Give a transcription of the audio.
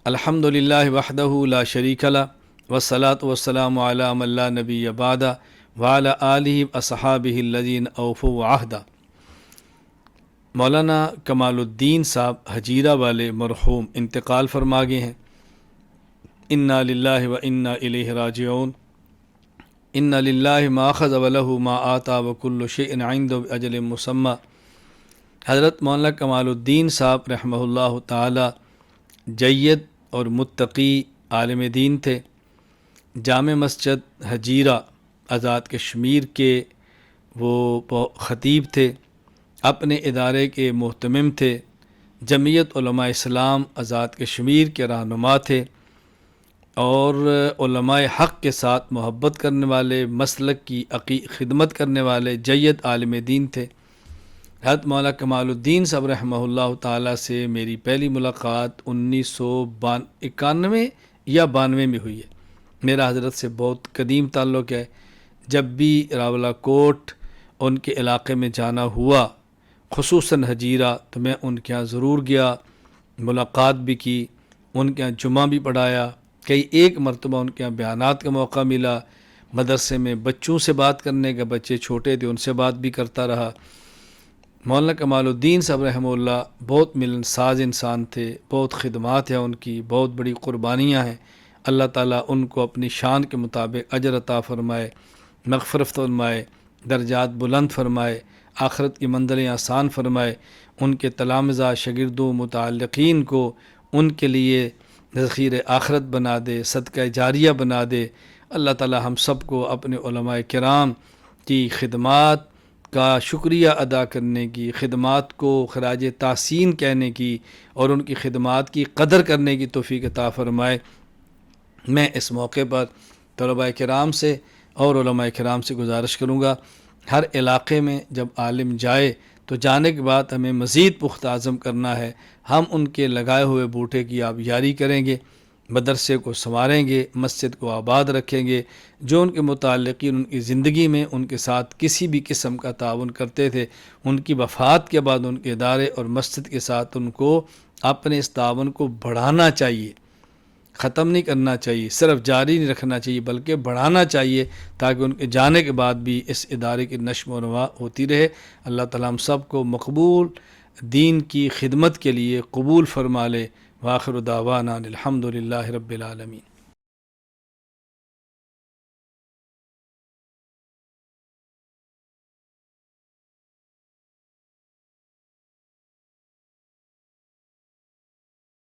الحمدللہ وحدہ لا شریک لہ والصلاۃ والسلام علی من لا نبی بعدہ وعلی آلہ واصحابہ الذین اوفوا عہدہ۔ مولانا کمال الدین صاحب حجیرہ والے مرحوم انتقال فرما گئے ہیں۔ انا للہ و انا الیہ راجعون۔ ان للہ ما اخذ ولہ ما آتا وکل شیء عنده باجل مسمى۔ حضرت مولانا کمال الدین صاحب رحمہ اللہ تعالی جید اور متقی عالم دین تھے۔ جامع مسجد حجیرہ آزاد کشمیر کے وہ خطیب تھے، اپنے ادارے کے محتمم تھے، جمعیت علماء اسلام آزاد کشمیر کے رہنما تھے اور علماء حق کے ساتھ محبت کرنے والے، مسلک کی خدمت کرنے والے جید عالم دین تھے۔ حضرت مولانا کمال الدین صاحب رحمہ اللہ تعالیٰ سے میری پہلی ملاقات 1991 یا 92 میں ہوئی ہے۔ میرا حضرت سے بہت قدیم تعلق ہے۔ جب بھی راولہ کوٹ ان کے علاقے میں جانا ہوا، خصوصاً حجیرہ، تو میں ان کے ہاں ضرور گیا، ملاقات بھی کی، ان کے ہاں جمعہ بھی پڑھایا، ایک مرتبہ ان کے ہاں بیانات کا موقع ملا، مدرسے میں بچوں سے بات کرنے کا، بچے چھوٹے تھے ان سے بات بھی کرتا رہا۔ مولانا کمال الدین صاحب رحمہ اللہ بہت ملن ساز انسان تھے، بہت خدمات ہیں ان کی، بہت بڑی قربانیاں ہیں۔ اللہ تعالیٰ ان کو اپنی شان کے مطابق اجر عطا فرمائے، مغفرت فرمائے، درجات بلند فرمائے، آخرت کی منزلیں آسان فرمائے، ان کے تلامذہ شاگردوں متعلقین کو ان کے لیے ذخیر آخرت بنا دے، صدقہ جاریہ بنا دے۔ اللہ تعالیٰ ہم سب کو اپنے علماء کرام کی خدمات کا شکریہ ادا کرنے کی، خدمات کو خراج تحسین کہنے کی اور ان کی خدمات کی قدر کرنے کی توفیق عطا فرمائے۔ میں اس موقع پر طلباء کرام سے اور علماء کرام سے گزارش کروں گا، ہر علاقے میں جب عالم جائے تو جانے کے بعد ہمیں مزید پختہ عزم کرنا ہے۔ ہم ان کے لگائے ہوئے بوٹے کی آبیاری کریں گے، مدرسے کو سنواریں گے، مسجد کو آباد رکھیں گے۔ جو ان کے متعلقین ان کی زندگی میں ان کے ساتھ کسی بھی قسم کا تعاون کرتے تھے، ان کی وفات کے بعد ان کے ادارے اور مسجد کے ساتھ ان کو اپنے اس تعاون کو بڑھانا چاہیے، ختم نہیں کرنا چاہیے، صرف جاری نہیں رکھنا چاہیے بلکہ بڑھانا چاہیے، تاکہ ان کے جانے کے بعد بھی اس ادارے کی نشو و نما ہوتی رہے۔ اللہ تعالیٰ ہم سب کو مقبول دین کی خدمت کے لیے قبول فرما لے۔ وآخر دعوانا الحمدللہ رب العالمین۔